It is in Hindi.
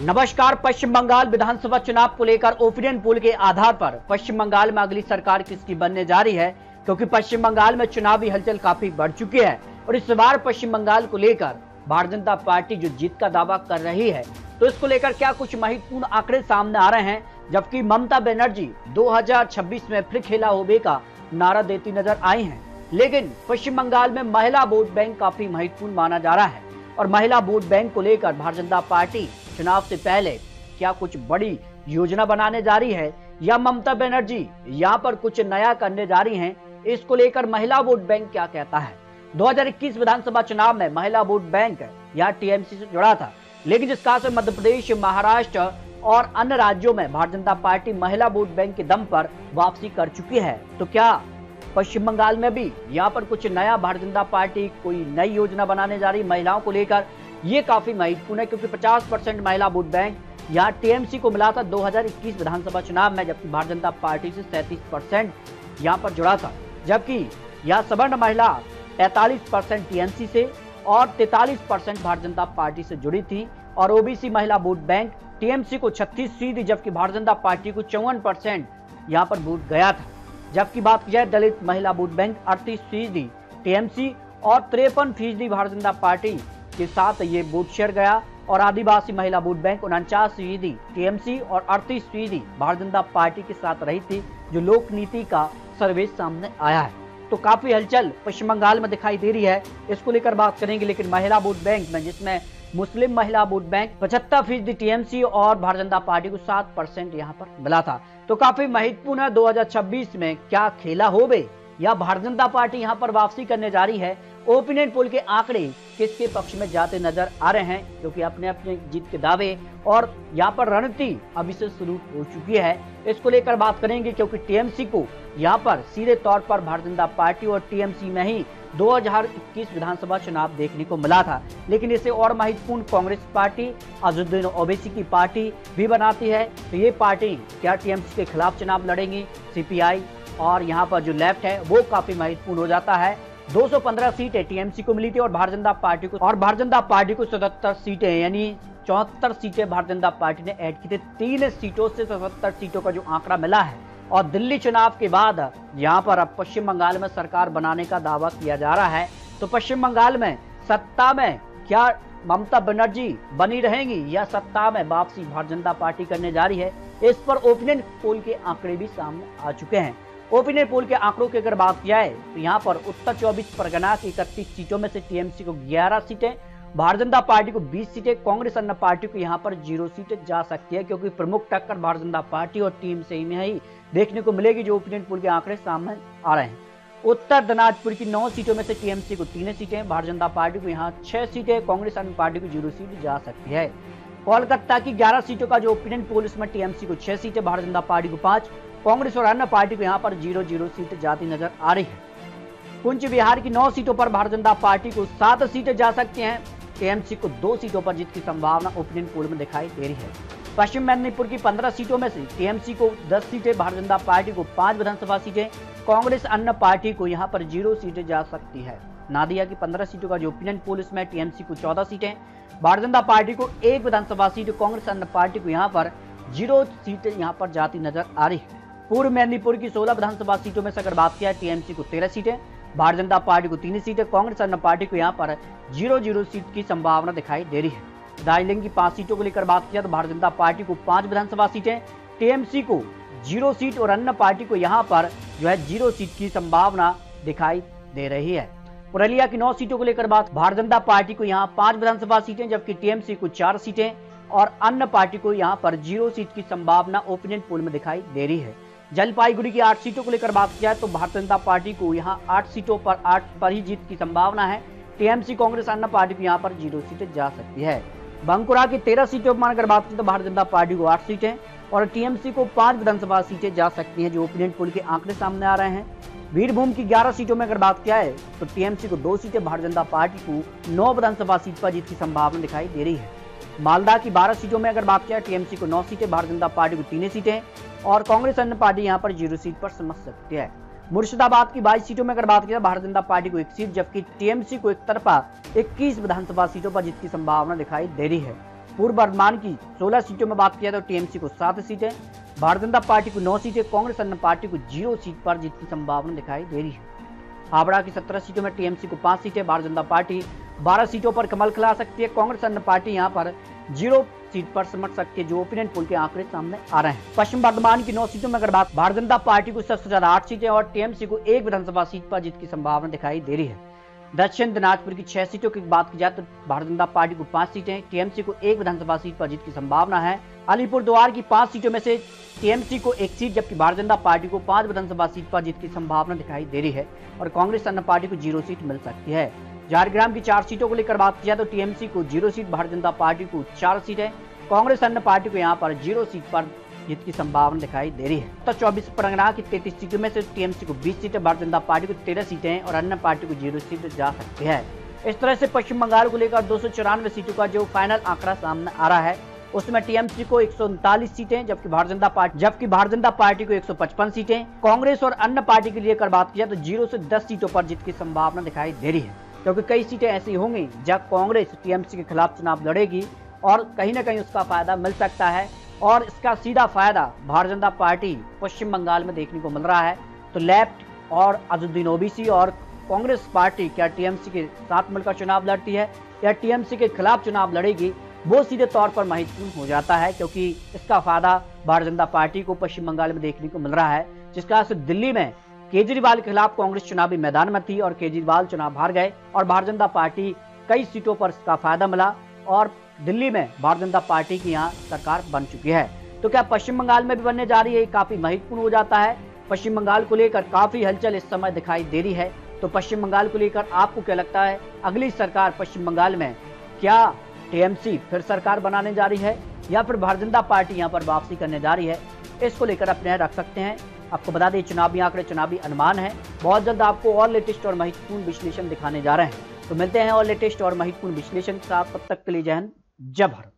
नमस्कार। पश्चिम बंगाल विधानसभा चुनाव को लेकर ओपिनियन पोल के आधार पर पश्चिम बंगाल में अगली सरकार किसकी बनने जा रही है, क्योंकि पश्चिम बंगाल में चुनावी हलचल काफी बढ़ चुकी है और इस बार पश्चिम बंगाल को लेकर भारतीय जनता पार्टी जो जीत का दावा कर रही है, तो इसको लेकर क्या कुछ महत्वपूर्ण आंकड़े सामने आ रहे हैं। जबकि ममता बनर्जी 2026 में फिर खेला होबे का नारा देती नजर आई हैं, लेकिन पश्चिम बंगाल में महिला वोट बैंक काफी महत्वपूर्ण माना जा रहा है और महिला वोट बैंक को लेकर भारतीय जनता पार्टी चुनाव से पहले क्या कुछ बड़ी योजना बनाने जा रही है या ममता बनर्जी यहाँ पर कुछ नया करने जा रही हैं, इसको लेकर महिला वोट बैंक क्या कहता है। 2021 विधानसभा चुनाव में महिला वोट बैंक यहाँ टीएमसी से जुड़ा था, लेकिन जिस कारण से मध्य प्रदेश, महाराष्ट्र और अन्य राज्यों में भारतीय जनता पार्टी महिला वोट बैंक के दम पर वापसी कर चुकी है। तो क्या पश्चिम बंगाल में भी यहाँ पर कुछ नया भारतीय जनता पार्टी कोई नई योजना बनाने जा रही महिलाओं को लेकर, ये काफी महत्वपूर्ण है क्योंकि 50% महिला वोट बैंक यहाँ टीएमसी को मिला था 2021 विधानसभा चुनाव में, जबकि भारतीय जनता पार्टी से 37% यहाँ पर जुड़ा था। जबकि यहाँ सवर्ण महिला 43% टीएमसी से और 43% भारतीय जनता पार्टी से जुड़ी थी और ओबीसी महिला वोट बैंक टीएमसी को 36%, जबकि भारतीय जनता पार्टी को 54% यहाँ पर वोट गया था। जबकि बात की जाए दलित महिला वोट बैंक 38% टीएमसी और 53% भारतीय जनता पार्टी के साथ ये वोट शेयर गया और आदिवासी महिला वोट बैंक 49% टीएमसी और 38% भारतीय जनता पार्टी के साथ रही थी, जो लोक नीति का सर्वे सामने आया है। तो काफी हलचल पश्चिम बंगाल में दिखाई दे रही है, इसको लेकर बात करेंगे। लेकिन महिला वोट बैंक में जिसमें मुस्लिम महिला वोट बैंक 75% टीएमसी और भारतीय जनता पार्टी को 7% यहाँ पर मिला था। तो काफी महत्वपूर्ण है 2026 में क्या खेला होबे या भारतीय जनता पार्टी यहाँ पर वापसी करने जा रही है। ओपिनियन पोल के आंकड़े किसके पक्ष में जाते नजर आ रहे हैं, क्योंकि अपने अपने जीत के दावे और यहाँ पर रणनीति अभी से शुरू हो चुकी है, इसको लेकर बात करेंगे। क्योंकि टीएमसी को यहाँ पर सीधे तौर पर भारतीय जनता पार्टी और टीएमसी में ही 2021 विधानसभा चुनाव देखने को मिला था, लेकिन इसे और महत्वपूर्ण कांग्रेस पार्टी अजुद्दीन ओवैसी की पार्टी भी बनाती है। तो ये पार्टी क्या टीएमसी के खिलाफ चुनाव लड़ेंगी, सीपीआई और यहाँ पर जो लेफ्ट है वो काफी महत्वपूर्ण हो जाता है। 215 सीटें टीएमसी को मिली थी और भारतीय जनता पार्टी को 77 सीटें यानी 74 सीटें भारतीय जनता पार्टी ने ऐड की थी। 3 सीटों से 77 सीटों का जो आंकड़ा मिला है और दिल्ली चुनाव के बाद यहाँ पर अब पश्चिम बंगाल में सरकार बनाने का दावा किया जा रहा है। तो पश्चिम बंगाल में सत्ता में क्या ममता बनर्जी बनी रहेंगी या सत्ता में वापसी भारतीय जनता पार्टी करने जा रही है, इस पर ओपिनियन पोल के आंकड़े भी सामने आ चुके हैं। ओपिनियन पोल के आंकड़ों की अगर बात की जाए तो यहाँ पर उत्तर 24 परगना की 31 सीटों में से टीएमसी को 11 सीटें, भारतीय जनता पार्टी को 20 सीटें, कांग्रेस अन्य पार्टी को यहाँ पर 0 सीटें जा सकती है, क्योंकि प्रमुख टक्कर भारतीय जनता पार्टी और टीएमसी में ही देखने को मिलेगी, जो ओपिनियन पोल के आंकड़े सामने आ रहे हैं। उत्तर दिनाजपुर की 9 सीटों में से टीएमसी को 3 सीटें, भारतीय जनता पार्टी को यहाँ 6 सीटें, कांग्रेस अन्य पार्टी को 0 सीट जा सकती है। कोलकाता की 11 सीटों का जो ओपिनियन पोल, इसमें टीएमसी को 6 सीटें, भारतीय जनता पार्टी को 5, कांग्रेस और अन्य पार्टी को यहाँ पर 0-0 सीटें जाती नजर आ रही है। कुंच बिहार की 9 सीटों पर भारतीय जनता पार्टी को 7 सीटें जा सकती हैं, टीएमसी को 2 सीटों पर जीत की संभावना ओपिनियन पोल में दिखाई दे रही है। पश्चिम मेदिनीपुर की 15 सीटों में से टीएमसी को 10 सीटें, भारतीय जनता पार्टी को 5 विधानसभा सीटें, कांग्रेस अन्य पार्टी को यहाँ पर 0 सीटें जा सकती है। नादिया की 15 सीटों का जो ओपिनियन पोल, इसमें टीएमसी को 14 सीटें, भारतीय जनता पार्टी को 1 विधानसभा सीट, कांग्रेस अन्य पार्टी को यहाँ पर 0 सीटें यहाँ पर जाती नजर आ रही है। पूर्व मेदिनीपुर की 16 विधानसभा सीटों में से अगर बात किया, टीएमसी को 13 सीटें, भारतीय जनता पार्टी को 3 सीटें, कांग्रेस अन्य पार्टी को यहाँ पर 0-0 सीट की संभावना दिखाई दे रही है। दार्जिलिंग की 5 सीटों को लेकर बात किया तो भारतीय जनता पार्टी को 5 विधानसभा सीटें, टीएमसी को 0 सीट और अन्य पार्टी को यहाँ पर जो है 0 सीट की संभावना दिखाई दे रही है। पुरुलिया की 9 सीटों को लेकर बात, भारतीय जनता पार्टी को यहाँ 5 विधानसभा सीटें, जबकि टीएमसी को 4 सीटें और अन्य पार्टी को यहाँ पर 0 सीट की संभावना ओपिनियन पोल में दिखाई दे रही है। जलपाईगुड़ी की 8 सीटों को लेकर बात किया तो भारतीय जनता पार्टी को यहाँ 8 सीटों पर 8 पर ही जीत की संभावना है, टीएमसी, कांग्रेस अन्य पार्टी को यहाँ पर 0 सीटें जा सकती है। बांकुरा की 13 सीटों पर अगर बात की तो भारतीय जनता पार्टी को 8 सीटें और टीएमसी को 5 विधानसभा सीटें जा सकती हैं, जो ओपिनियन पोल के आंकड़े सामने आ रहे हैं। वीरभूम की 11 सीटों में अगर बात किया है तो टीएमसी को 2 सीटें, भारतीय जनता पार्टी को 9 विधानसभा सीट पर जीत की संभावना दिखाई दे रही है। मालदा की 12 सीटों में अगर बात किया, टीएमसी को 9 सीटें, भारतीय जनता पार्टी को 3 सीटें और कांग्रेस अन्य पार्टी यहाँ पर 0 सीट पर समझ सकती है। मुर्शिदाबाद की 22 सीटों में अगर बात किया, भारतीय जनता पार्टी को 1 सीट, जबकि टीएमसी को एक तरफा 21 विधानसभा सीटों पर जीत की संभावना दिखाई दे रही है। पूर्व वर्धमान की 16 सीटों में बात किया तो टीएमसी को 7 सीटें, भारतीय जनता पार्टी को 9 सीटें, कांग्रेस अन्य पार्टी को 0 सीट पर जीत की संभावना दिखाई दे रही है। हावड़ा की 17 सीटों में टीएमसी को 5 सीटें, भारतीय जनता पार्टी 12 सीटों पर कमल खिला सकती है, कांग्रेस अन्य पार्टी यहां पर 0 सीट पर समझ सकती है, जो ओपिनियन पोल के आंकड़े सामने आ रहे हैं। पश्चिम बर्धमान की 9 सीटों में अगर बात, भारतीय जनता पार्टी को सबसे ज्यादा 8 सीटें और टीएमसी को 1 विधानसभा सीट पर जीत की संभावना दिखाई दे रही है। दक्षिण दिनाजपुर की 6 सीटों की बात की जाए तो भारतीय जनता पार्टी को 5 सीटें, टीएमसी को 1 विधानसभा सीट पर जीत की संभावना है। अलीपुरद्वार की 5 सीटों में से टीएमसी को 1 सीट जबकि भारतीय जनता पार्टी को 5 विधानसभा सीट पर जीत की संभावना दिखाई दे रही है और कांग्रेस अन्य पार्टी को 0 सीट मिल सकती है। झारग्राम की 4 सीटों को लेकर बात की जाए तो टीएमसी को 0 सीट, भारतीय जनता पार्टी को 4 सीटें, कांग्रेस अन्य पार्टी को यहाँ पर 0 सीट पर जीत की संभावना दिखाई दे रही है। तो 24 परगना की 33 सीटों में से टीएमसी को 20 सीटें, भारतीय जनता पार्टी को 13 सीटें और अन्य पार्टी को 0 सीट जा सकती है। इस तरह से पश्चिम बंगाल को लेकर 294 सीटों का जो फाइनल आंकड़ा सामने आ रहा है, उसमें टीएमसी को 139 सीटें जबकि भारतीय जनता पार्टी को 155 सीटें, कांग्रेस और अन्य पार्टी के लिए बात की जाए तो 0 से 10 सीटों पर जीत की संभावना दिखाई दे रही है, क्योंकि कई सीटें ऐसी होंगी जहां कांग्रेस टीएमसी के खिलाफ चुनाव लड़ेगी और कहीं ना कहीं उसका फायदा मिल सकता है और इसका सीधा फायदा भारतीय जनता पार्टी पश्चिम बंगाल में देखने को मिल रहा है। तो लेफ्ट और अजुद्दीन ओबीसी और कांग्रेस पार्टी क्या टीएमसी के साथ मिलकर चुनाव लड़ती है या टीएमसी के खिलाफ चुनाव लड़ेगी, वो सीधे तौर पर महत्वपूर्ण हो जाता है, क्योंकि इसका फायदा भारतीय जनता पार्टी को पश्चिम बंगाल में देखने को मिल रहा है। जिस कारण से दिल्ली में केजरीवाल के खिलाफ कांग्रेस चुनावी मैदान में थी और केजरीवाल चुनाव हार गए और भारतीय जनता पार्टी कई सीटों पर इसका फायदा मिला और दिल्ली में भारतीय जनता पार्टी की यहाँ सरकार बन चुकी है। तो क्या पश्चिम बंगाल में भी बनने जा रही है, काफी महत्वपूर्ण हो जाता है। पश्चिम बंगाल को लेकर काफी हलचल इस समय दिखाई दे रही है। तो पश्चिम बंगाल को लेकर आपको क्या लगता है, अगली सरकार पश्चिम बंगाल में क्या टीएमसी फिर सरकार बनाने जा रही है या फिर भारतीय जनता पार्टी यहाँ पर वापसी करने जा रही है, इसको लेकर अपने रख सकते हैं। आपको बता दें चुनावी आंकड़े चुनावी अनुमान है, बहुत जल्द आपको और लेटेस्ट और महत्वपूर्ण विश्लेषण दिखाने जा रहे हैं। तो मिलते हैं और लेटेस्ट और महत्वपूर्ण विश्लेषण के साथ, तब तक के लिए जय हिंद जय भारत।